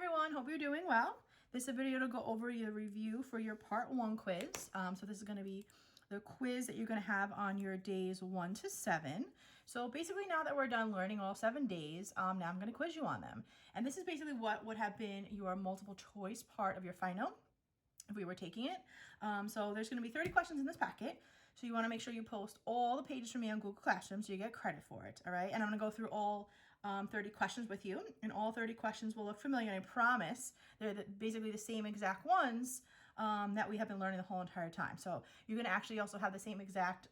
everyone, hope you're doing well. This is a video to go over your review for your part 1 quiz. So this is going to be the quiz that you're going to have on your days 1 to 7. So basically now that we're done learning all 7 days, now I'm going to quiz you on them. And this is basically what would have been your multiple choice part of your final if we were taking it. So there's going to be 30 questions in this packet. So you want to make sure you post all the pages for me on Google Classroom so you get credit for it, all right? And I'm going to go through all 30 questions with you, and all 30 questions will look familiar, and I promise they're basically the same exact ones that we have been learning the whole entire time. So you're going to actually also have the same exact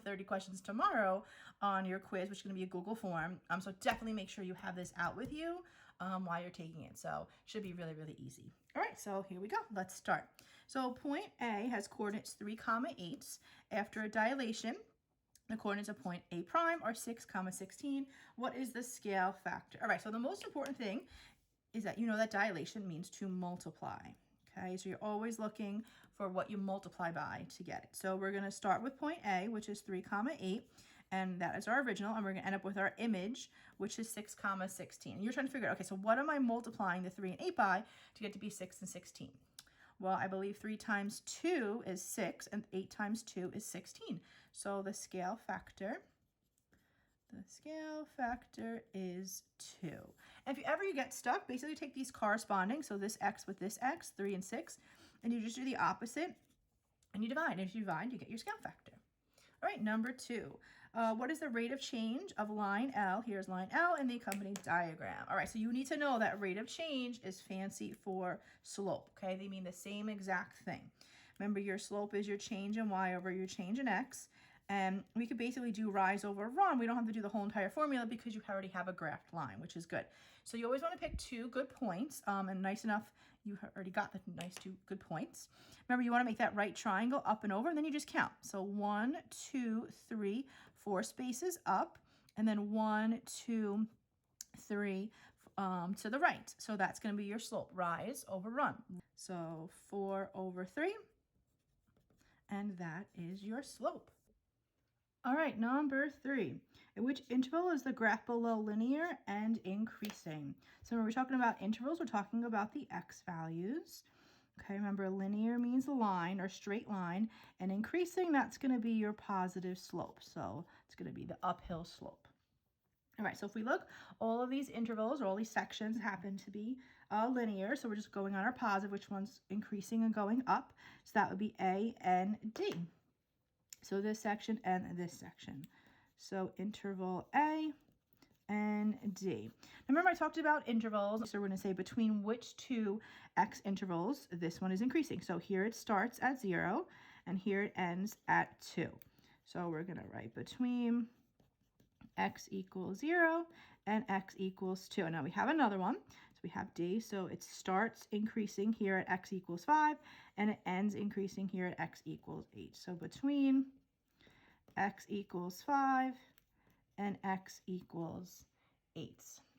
30 questions tomorrow on your quiz, which is going to be a Google form. So definitely make sure you have this out with you while you're taking it. So it should be really, really easy. All right, so here we go. Let's start. So point A has coordinates 3, 8. After a dilation, the coordinates of point A prime are 6, 16. What is the scale factor? All right, so the most important thing is that you know that dilation means to multiply. Okay, so you're always looking for what you multiply by to get it. So we're going to start with point A, which is 3, 8, and that is our original, and we're going to end up with our image, which is 6, 16. And you're trying to figure out, okay, so what am I multiplying the 3 and 8 by to get to be 6 and 16? Well, I believe 3 times 2 is 6, and 8 times 2 is 16. So the scale factor is 2. And if you get stuck, basically take these corresponding, so this x with this x, 3 and 6, and you just do the opposite, and you divide. And if you divide, you get your scale factor. All right, number 2. What is the rate of change of line L? Here's line L in the accompanying diagram. All right, so you need to know that rate of change is fancy for slope, okay? They mean the same exact thing. Remember, your slope is your change in y over your change in x. And we could basically do rise over run. We don't have to do the whole entire formula because you already have a graphed line, which is good. So you always want to pick 2 good points, and nice enough, you already got the nice 2 good points. Remember, you want to make that right triangle up and over, and then you just count. So 1, 2, 3, 4 spaces up, and then 1, 2, 3 to the right. So that's going to be your slope, rise over run. So 4 over 3, and that is your slope. All right, number 3. At which interval is the graph below linear and increasing? So when we're talking about intervals, we're talking about the x values. Okay, remember linear means a line or straight line, and increasing, that's going to be your positive slope. So it's going to be the uphill slope. All right, so if we look, all of these intervals or all these sections happen to be linear. So we're just going on our positive, which one's increasing and going up. So that would be A and D. So this section and this section. So interval A and D. Now remember I talked about intervals. So we're going to say between which 2 x intervals this one is increasing. So here it starts at 0 and here it ends at 2. So we're going to write between x equals 0 and x equals 2. And now we have another one. So we have D. So it starts increasing here at x equals 5 and it ends increasing here at x equals 8. So between x equals 5 and x equals 8.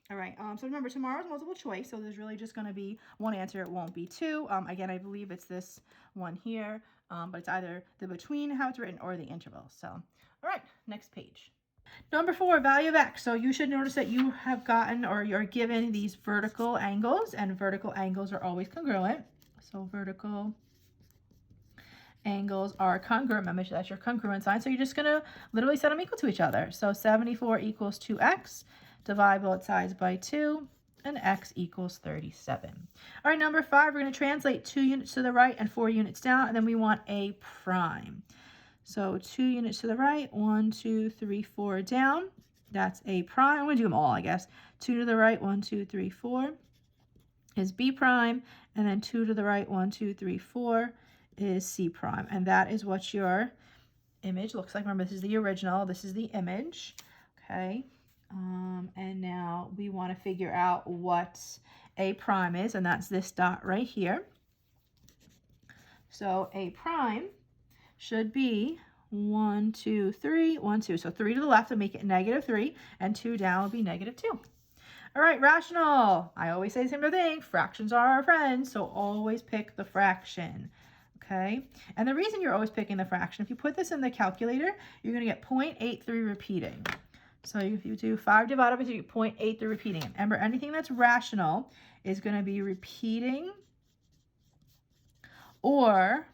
All right, so remember tomorrow's multiple choice, so there's really just going to be one answer. It won't be 2. Again, I believe it's this one here, but it's either the between, how it's written, or the interval. So, all right, next page. Number 4, value of x. So you should notice that you have gotten or you're given these vertical angles, and vertical angles are always congruent. So vertical angles are congruent. Remember, that's your congruent sign. So you're just going to literally set them equal to each other. So 74 equals 2x. Divide both sides by 2. And x equals 37. All right, number 5, we're going to translate 2 units to the right and 4 units down. And then we want a prime. So 2 units to the right, 1, 2, 3, 4 down. That's a prime. I'm going to do them all, I guess. 2 to the right, 1, 2, 3, 4 is B prime. And then 2 to the right, 1, 2, 3, 4 is C prime. And that is what your image looks like. Remember, this is the original. This is the image. Okay. And now we want to figure out what A prime is, and that's this dot right here. So A prime should be 1, 2, 3, 1, 2. So 3 to the left would make it -3, and 2 down would be -2. All right, rational. I always say the same thing. Fractions are our friends, so always pick the fraction. Okay, and the reason you're always picking the fraction, if you put this in the calculator, you're going to get 0.83 repeating. So if you do 5 divided by 3, 0.8, they're repeating it. Remember, anything that's rational is going to be repeating or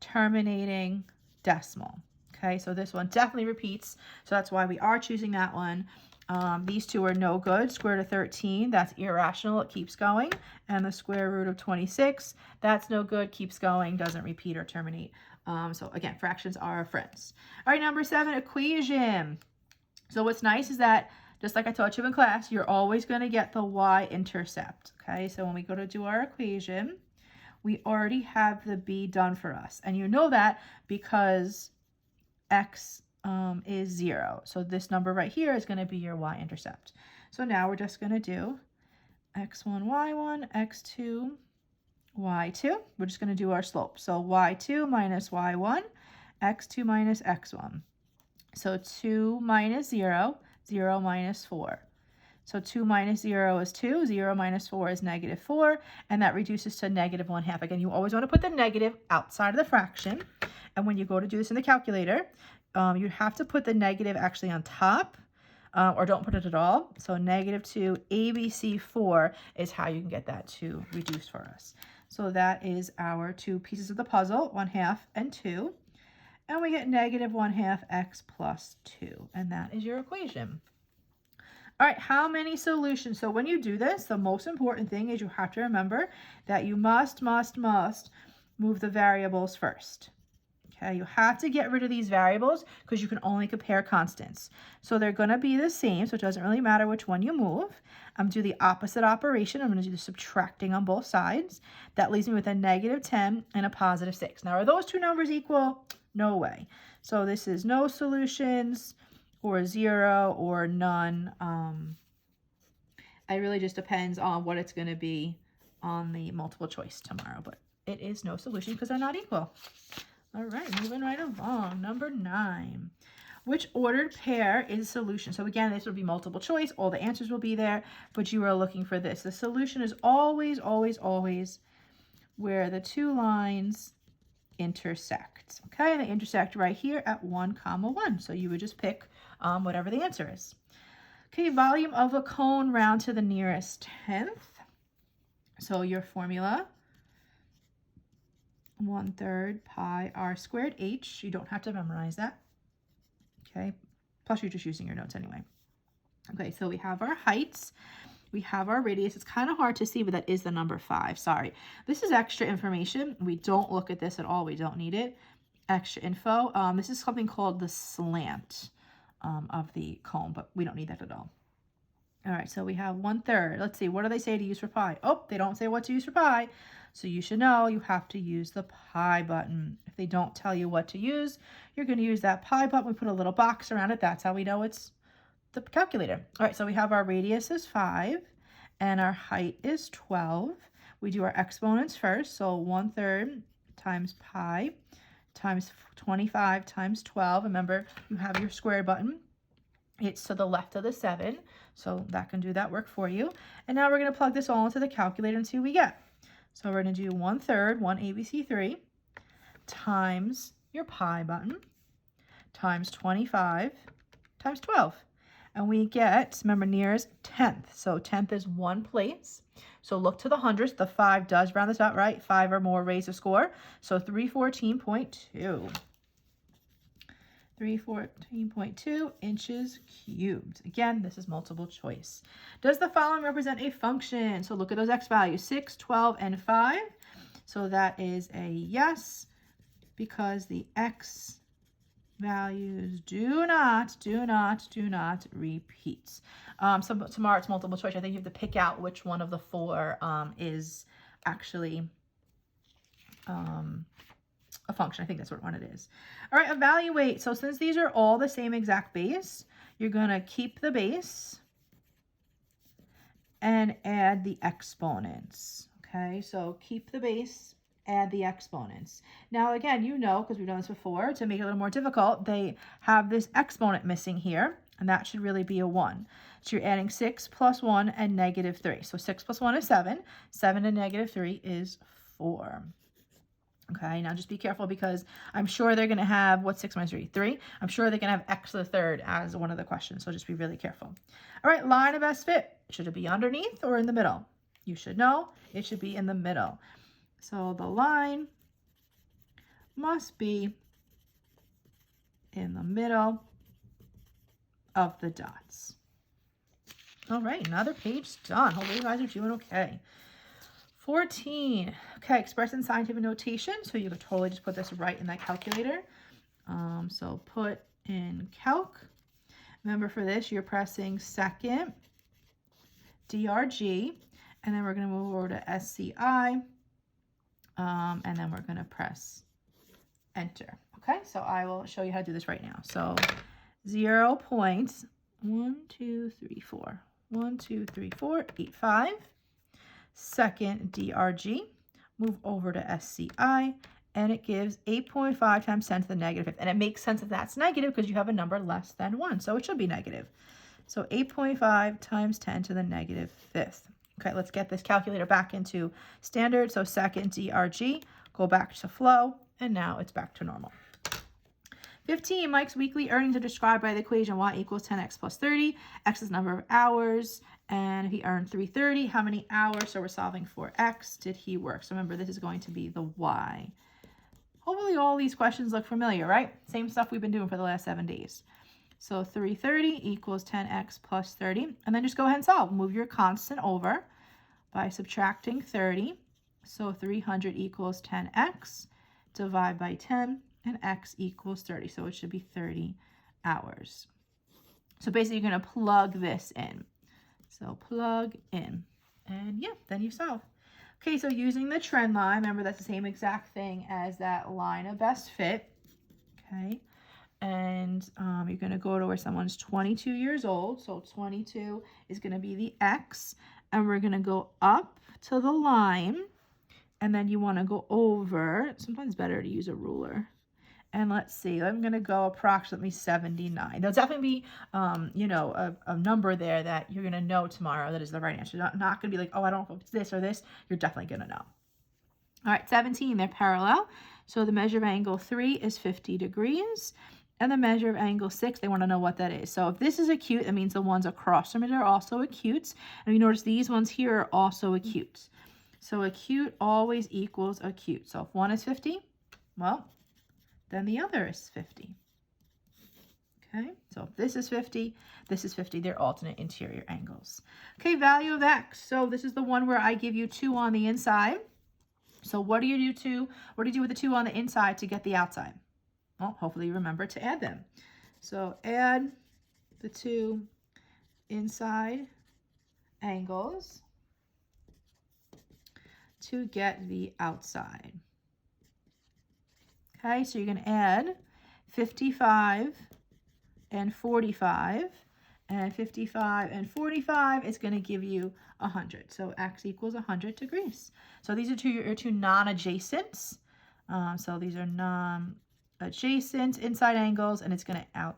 terminating decimal. Okay, so this one definitely repeats, so that's why we are choosing that one. These two are no good. Square root of 13, that's irrational, it keeps going. And the square root of 26, that's no good, keeps going, doesn't repeat or terminate. So again, fractions are our friends. All right, number 7, equation. So what's nice is that, just like I taught you in class, you're always going to get the y-intercept. Okay, so when we go to do our equation, we already have the b done for us. And you know that because x is 0. So this number right here is going to be your y-intercept. So now we're just going to do x1, y1, x2, y2. We're just going to do our slope. So y2 minus y1, x2 minus x1. So 2 minus 0, 0 minus 4. So 2 minus 0 is 2, 0 minus 4 is negative 4, and that reduces to negative 1/2. Again, you always want to put the negative outside of the fraction, and when you go to do this in the calculator, you have to put the negative actually on top, or don't put it at all. So negative 2 ABC4 is how you can get that to reduce for us. So that is our two pieces of the puzzle, 1/2 and 2. And we get negative 1/2 x plus 2. And that is your equation. All right, how many solutions? So when you do this, the most important thing is you have to remember that you must move the variables first. Okay, you have to get rid of these variables because you can only compare constants. So they're going to be the same, so it doesn't really matter which one you move. I'm going to do the opposite operation. I'm going to do the subtracting on both sides. That leaves me with a negative 10 and a positive 6. Now, are those two numbers equal? No way. So this is no solutions or 0 or none. It really just depends on what it's going to be on the multiple choice tomorrow, but it is no solution because they're not equal. All right, moving right along. Number 9. Which ordered pair is a solution? So again, this would be multiple choice. All the answers will be there, but you are looking for this. The solution is always, always, always where the two lines intersect. Okay, and they intersect right here at 1, 1. So you would just pick whatever the answer is. Okay, volume of a cone round to the nearest 10th. So your formula, 1/3 pi r squared h. You don't have to memorize that. Okay, plus you're just using your notes anyway. Okay, so we have our heights. We have our radius. It's kind of hard to see, but that is the number 5. Sorry. This is extra information. We don't look at this at all. We don't need it. Extra info. This is something called the slant of the cone, but we don't need that at all. All right, so we have 1/3. Let's see, what do they say to use for pi? Oh, they don't say what to use for pi. So you should know you have to use the pi button. If they don't tell you what to use, you're going to use that pi button. We put a little box around it. That's how we know it's the calculator. All right, so we have our radius is 5 and our height is 12. We do our exponents first. So 1/3 times pi times 25 times 12. Remember, you have your square button. It's to the left of the 7, so that can do that work for you. And now we're going to plug this all into the calculator and see what we get. So we're going to do 1/3, 1 ABC3, times your pi button, times 25, times 12. And we get, remember, nearest 10th. So 10th is one place. So look to the hundredths. The 5 does round this out, right? 5 or more raise a score. So 314.2. 314.2 inches cubed. Again, this is multiple choice. Does the following represent a function? So look at those x values, 6, 12, and 5. So that is a yes, because the x values do not repeat. So tomorrow it's multiple choice. I think you have to pick out which one of the 4 is actually a function. I think that's what one it is. All right, evaluate. So since these are all the same exact base, you're going to keep the base and add the exponents. Okay, so keep the base, add the exponents. Now again, you know, because we've done this before, to make it a little more difficult, they have this exponent missing here, and that should really be a 1. So you're adding 6 plus 1 and negative 3. So 6 plus 1 is 7. 7 and negative 3 is 4. Okay, now just be careful because I'm sure they're going to have, what's 6 minus 3? 3. I'm sure they're going to have x to the third as one of the questions, so just be really careful. All right, line of best fit. Should it be underneath or in the middle? You should know it should be in the middle. So the line must be in the middle of the dots. All right, another page done. Hopefully you guys are doing okay. 14. Okay, express in scientific notation. So you could totally just put this right in that calculator. So put in calc. Remember for this, you're pressing second DRG, and then we're going to move over to SCI, and then we're going to press enter. Okay, so I will show you how to do this right now. So 0.123412345. Second DRG, move over to SCI, and it gives 8.5 times 10 to the negative fifth. And it makes sense if that's negative because you have a number less than 1, so it should be negative. So 8.5 times 10 to the negative fifth. Okay, let's get this calculator back into standard. So second DRG, go back to flow, and now it's back to normal. 15, Mike's weekly earnings are described by the equation y equals 10x plus 30. X is number of hours. And if he earned 330, how many hours? So we're solving for x. Did he work? So remember, this is going to be the y. Hopefully all these questions look familiar, right? Same stuff we've been doing for the last 7 days. So 330 equals 10x plus 30. And then just go ahead and solve. Move your constant over by subtracting 30. So 300 equals 10x. Divide by 10. And x equals 30. So it should be 30 hours. So basically, you're going to plug this in. So plug in, and yeah, then you solve. Okay, so using the trend line, remember that's the same exact thing as that line of best fit. Okay, and you're going to go to where someone's 22 years old. So 22 is going to be the x, and we're going to go up to the line, and then you want to go over. Sometimes it's better to use a ruler. And let's see, I'm going to go approximately 79. There'll definitely be, you know, a number there that you're going to know tomorrow that is the right answer. Not going to be like, oh, I don't know if it's this or this. You're definitely going to know. All right, 17, they're parallel. So the measure of angle 3 is 50 degrees. And the measure of angle 6, they want to know what that is. So if this is acute, that means the ones across from it are also acutes. And you notice these ones here are also acutes. So acute always equals acute. So if one is 50, well, then the other is 50. Okay, so if this is 50, this is 50. They're alternate interior angles. Okay, value of x. So this is the one where I give you 2 on the inside. So what do you do with the 2 on the inside to get the outside? Well, hopefully you remember to add them. So add the 2 inside angles to get the outside. Okay, so you're going to add 55 and 45, and 55 and 45 is going to give you 100. So x equals 100 degrees. So these are your two non-adjacents. So these are non-adjacent inside angles, and it's going to add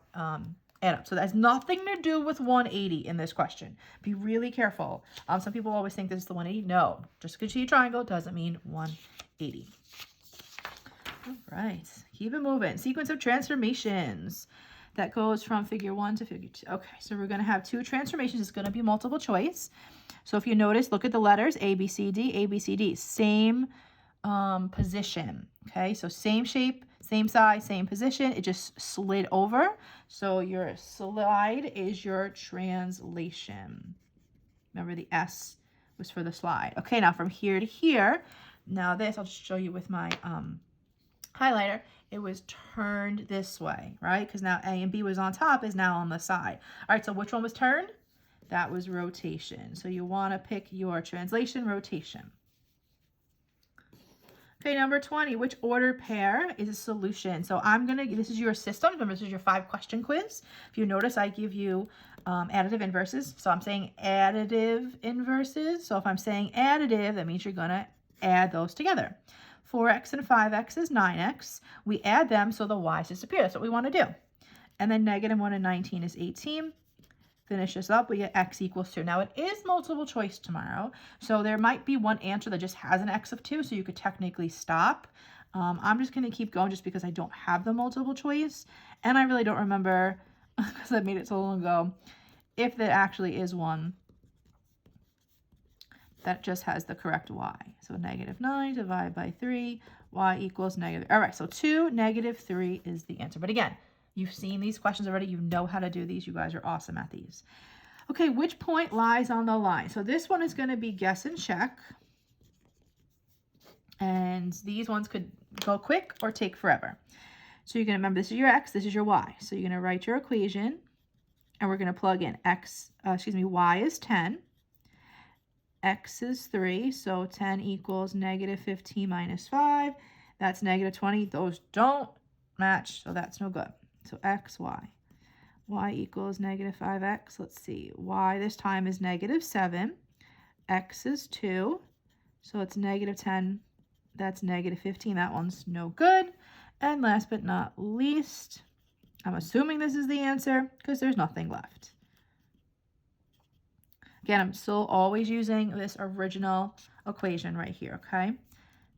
up. So that has nothing to do with 180 in this question. Be really careful. Some people always think this is the 180. No, just because you see a triangle doesn't mean 180. All right, keep it moving. Sequence of transformations that goes from figure 1 to figure 2. Okay, so we're going to have 2 transformations. It's going to be multiple choice. So if you notice, look at the letters A, B, C, D, A, B, C, D. Same position. Okay, so same shape, same size, same position. It just slid over. So your slide is your translation. Remember the S was for the slide. Okay, now from here to here. Now this, I'll just show you with my highlighter, it was turned this way, right? Because now A and B was on top, is now on the side. All right, so which one was turned? That was rotation. So you want to pick your translation, rotation. Okay, number 20, which ordered pair is a solution? So this is your system. Remember, this is your 5-question quiz. If you notice, I give you additive inverses. So I'm saying additive inverses. So if I'm saying additive, that means you're going to add those together. 4x and 5x is 9x. We add them so the y's disappear. That's what we want to do. And then -1 and 19 is 18. Finish this up, we get x equals 2. Now, it is multiple choice tomorrow, so there might be one answer that just has an x of 2, so you could technically stop. I'm just going to keep going just because I don't have the multiple choice. And I really don't remember, because I made it so long ago, if there actually is one that just has the correct y. So -9 divided by 3, y equals negative. All right, so 2, -3 is the answer. But again, you've seen these questions already. You know how to do these. You guys are awesome at these. Okay, which point lies on the line? So this one is going to be guess and check. And these ones could go quick or take forever. So you're going to remember this is your x, this is your y. So you're going to write your equation, and we're going to plug in y is 10, x is 3, so 10 equals -15 minus 5. That's -20. Those don't match, so that's no good. So x, y. Y equals -5x. Let's see. Y this time is -7. X is 2. So it's -10. That's -15. That one's no good. And last but not least, I'm assuming this is the answer because there's nothing left. Again, I'm still always using this original equation right here, okay?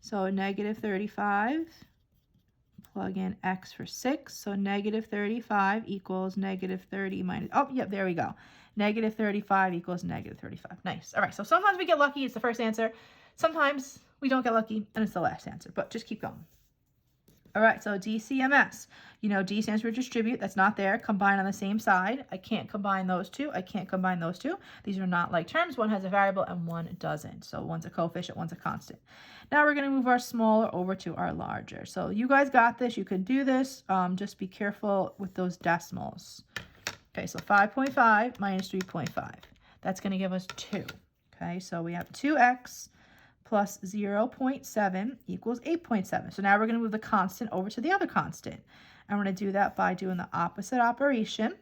So -35, plug in x for 6. So -35 equals -30 minus, oh, yep, there we go. -35 equals -35. Nice. All right, so sometimes we get lucky. It's the first answer. Sometimes we don't get lucky, and it's the last answer, but just keep going. All right, so DCMS. You know, D stands for distribute. That's not there. Combine on the same side. I can't combine those two. I can't combine those two. These are not like terms. One has a variable and one doesn't. So one's a coefficient, one's a constant. Now we're going to move our smaller over to our larger. So you guys got this. You can do this. Just be careful with those decimals. Okay, so 5.5 minus 3.5. That's going to give us 2. Okay, so we have 2x plus 0.7 equals 8.7. So now we're going to move the constant over to the other constant. And we're going to do that by doing the opposite operation.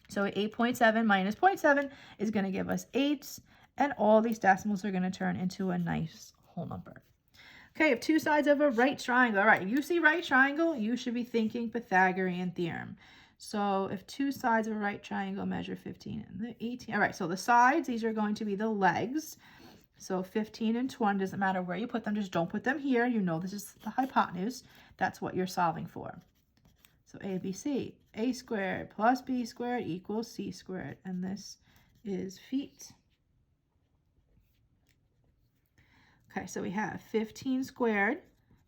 So 8.7 minus 0.7 is going to give us 8. And all these decimals are going to turn into a nice whole number. Okay, you have two sides of a right triangle. All right, if you see right triangle, you should be thinking Pythagorean theorem. So if two sides of a right triangle measure 15 and 18. All right, so the sides, these are going to be the legs. So 15 and 20, doesn't matter where you put them, just don't put them here. You know this is the hypotenuse. That's what you're solving for. So ABC, a squared plus b squared equals c squared. And this is feet. Okay, so we have 15 squared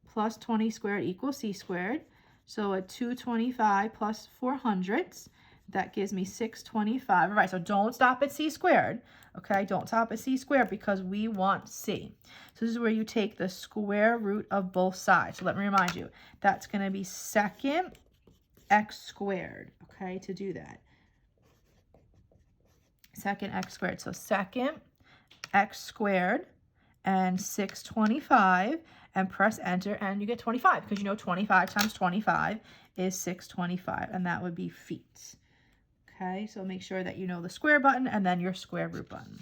plus 20 squared equals c squared. So a 225 plus 400, that gives me 625. All right, so don't stop at c squared. Okay, don't stop at c squared because we want c. So this is where you take the square root of both sides. So let me remind you, that's going to be second x squared, okay, to do that. Second x squared. So second x squared and 625, and press enter, and you get 25, because you know 25 times 25 is 625, and that would be feet. Okay, so make sure that you know the square button and then your square root button.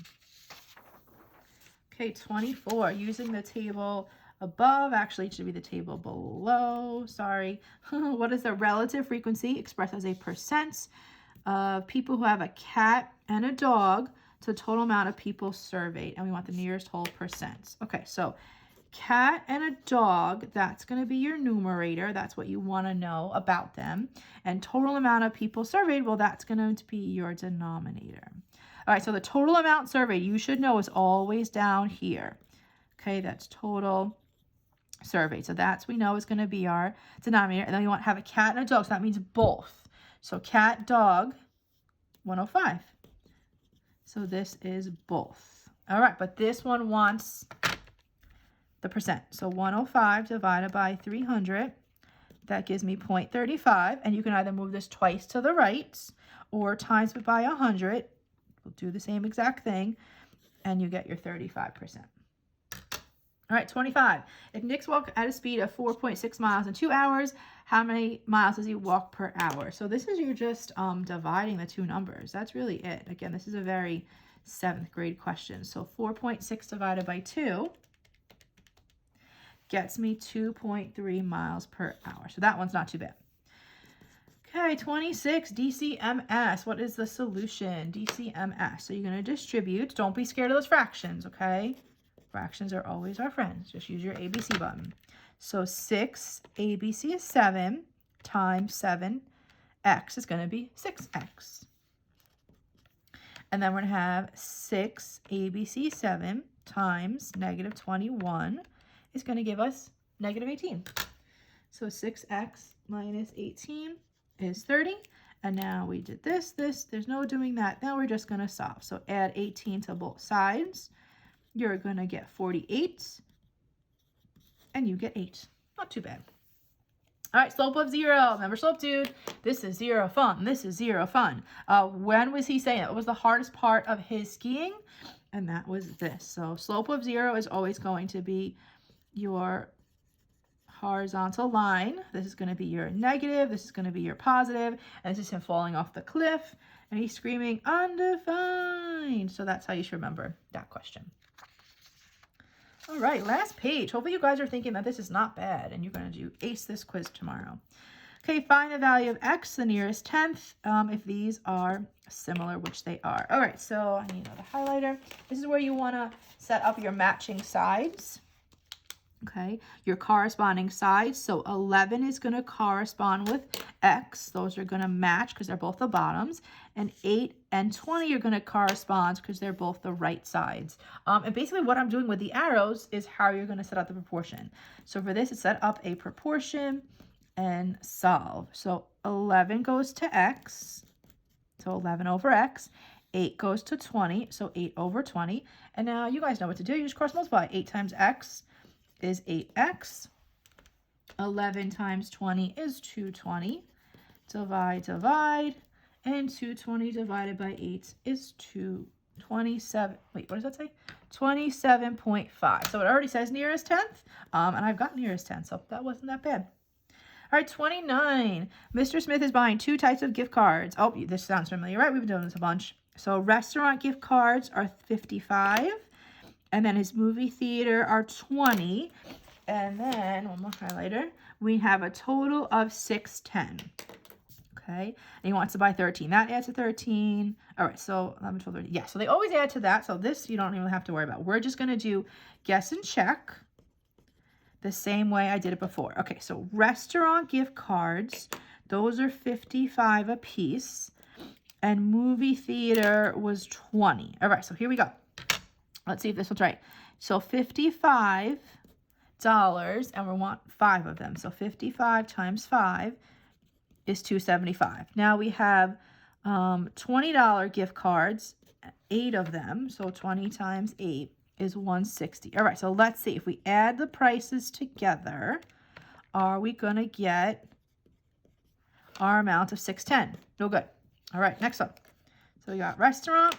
Okay, 24, using the table above, actually it should be the table below, sorry. What is the relative frequency expressed as a percent of people who have a cat and a dog to the total amount of people surveyed, and we want the nearest whole percent. Okay, so cat and a dog, that's going to be your numerator. That's what you want to know about them. And total amount of people surveyed, well, that's going to be your denominator. All right, so the total amount surveyed, you should know, is always down here. Okay, that's total surveyed. So that's, we know, is going to be our denominator. And then we want to have a cat and a dog, so that means both. So cat, dog, 105. So this is both. All right, but this one wants the percent. So 105 divided by 300, that gives me 0.35. And you can either move this twice to the right or times it by 100. We'll do the same exact thing, and you get your 35%. All right, 25. If Nick's walked at a speed of 4.6 miles in 2 hours, how many miles does he walk per hour? So this is you just dividing the two numbers. That's really it. Again, this is a very 7th grade question. So 4.6 divided by 2 gets me 2.3 miles per hour. So that one's not too bad. Okay, 26, DCMS. What is the solution? DCMS. So you're going to distribute. Don't be scared of those fractions, okay? Fractions are always our friends. Just use your ABC button. So 6ABC is 7 times 7x is going to be 6x. And then we're going to have 6ABC 7 times negative 21 is going to give us negative 18. So 6x minus 18 is 30. And now we did this. There's no doing that. Now we're just going to solve. So add 18 to both sides. You're going to get 48. And you get 8. Not too bad. All right, slope of 0. Remember slope, dude. This is 0 fun. This is 0 fun. When was he saying it? What was the hardest part of his skiing? And that was this. So slope of 0 is always going to be your horizontal line. This is going to be your negative. This is going to be your positive. And this is him falling off the cliff. And he's screaming, undefined. So that's how you should remember that question. All right, last page. Hopefully you guys are thinking that this is not bad and you're going to do ace this quiz tomorrow. Okay, find the value of x, the nearest tenth, if these are similar, which they are. All right, so I need another highlighter. This is where you want to set up your matching sides. Okay, your corresponding sides. So 11 is going to correspond with x. Those are going to match because they're both the bottoms. And 8 and 20 are going to correspond because they're both the right sides. And basically what I'm doing with the arrows is how you're going to set up the proportion. So for this, it's set up a proportion and solve. So 11 goes to x. So 11 over x. 8 goes to 20. So 8 over 20. And now you guys know what to do. You just cross multiply. 8 times x is 8x. 11 times 20 is 220. Divide, divide. And 220 divided by 8 is 227. Wait, what does that say? 27.5. So it already says nearest 10th. And I've got nearest 10th, so that wasn't that bad. All right, 29. Mr. Smith is buying 2 types of gift cards. Oh, this sounds familiar, right? We've been doing this a bunch. So restaurant gift cards are 55. And then his movie theater are 20. And then, one more highlighter, we have a total of 610. Okay, and he wants to buy 13. That adds to 13. All right, so 11, 12, 13. Yeah, so they always add to that. So this you don't even have to worry about. We're just going to do guess and check the same way I did it before. Okay, so restaurant gift cards, those are 55 a piece. And movie theater was 20. All right, so here we go. Let's see if this one's right. So $55, and we want 5 of them. So 55 times 5 is $275. Now we have $20 gift cards, 8 of them. So 20 times 8 is $160. All right, so let's see. If we add the prices together, are we going to get our amount of $610? No good. All right, next one. So we got restaurant,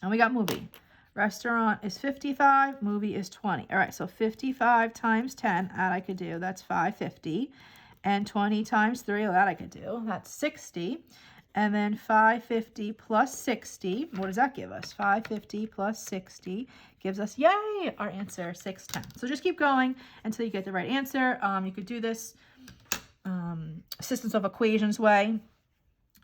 and we got movie. Restaurant is 55, movie is 20. All right, so 55 times 10, that I could do. That's 550. And 20 times 3, that I could do. That's 60. And then 550 plus 60, what does that give us? 550 plus 60 gives us, yay, our answer, 610. So just keep going until you get the right answer. You could do this systems of equations way,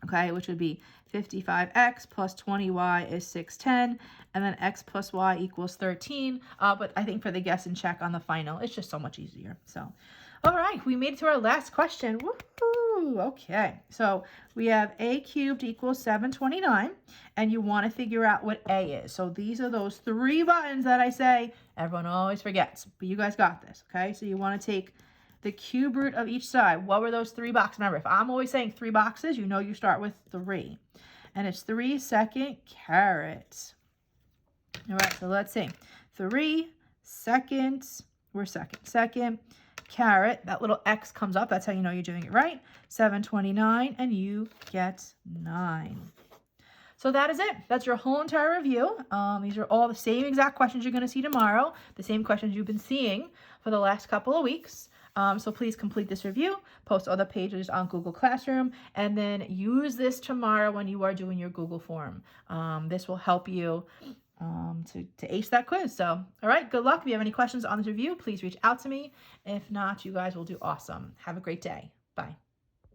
okay, which would be 55x plus 20y is 610, and then x plus y equals 13. But I think for the guess and check on the final, it's just so much easier. So, all right, we made it to our last question. Woohoo! Okay, so we have a cubed equals 729, and you want to figure out what a is. So these are those 3 buttons that I say everyone always forgets, but you guys got this, okay? So you want to take the cube root of each side. What were those 3 boxes? Remember, if I'm always saying 3 boxes, you know you start with 3. And it's 3 second carats. All right, so let's see. 3 seconds, we're second carat. That little X comes up. That's how you know you're doing it right. 729, and you get 9. So that is it. That's your whole entire review. These are all the same exact questions you're going to see tomorrow, the same questions you've been seeing for the last couple of weeks. So please complete this review, post other pages on Google Classroom, and then use this tomorrow when you are doing your Google form. This will help you to ace that quiz. So, all right, good luck. If you have any questions on this review, please reach out to me. If not, you guys will do awesome. Have a great day.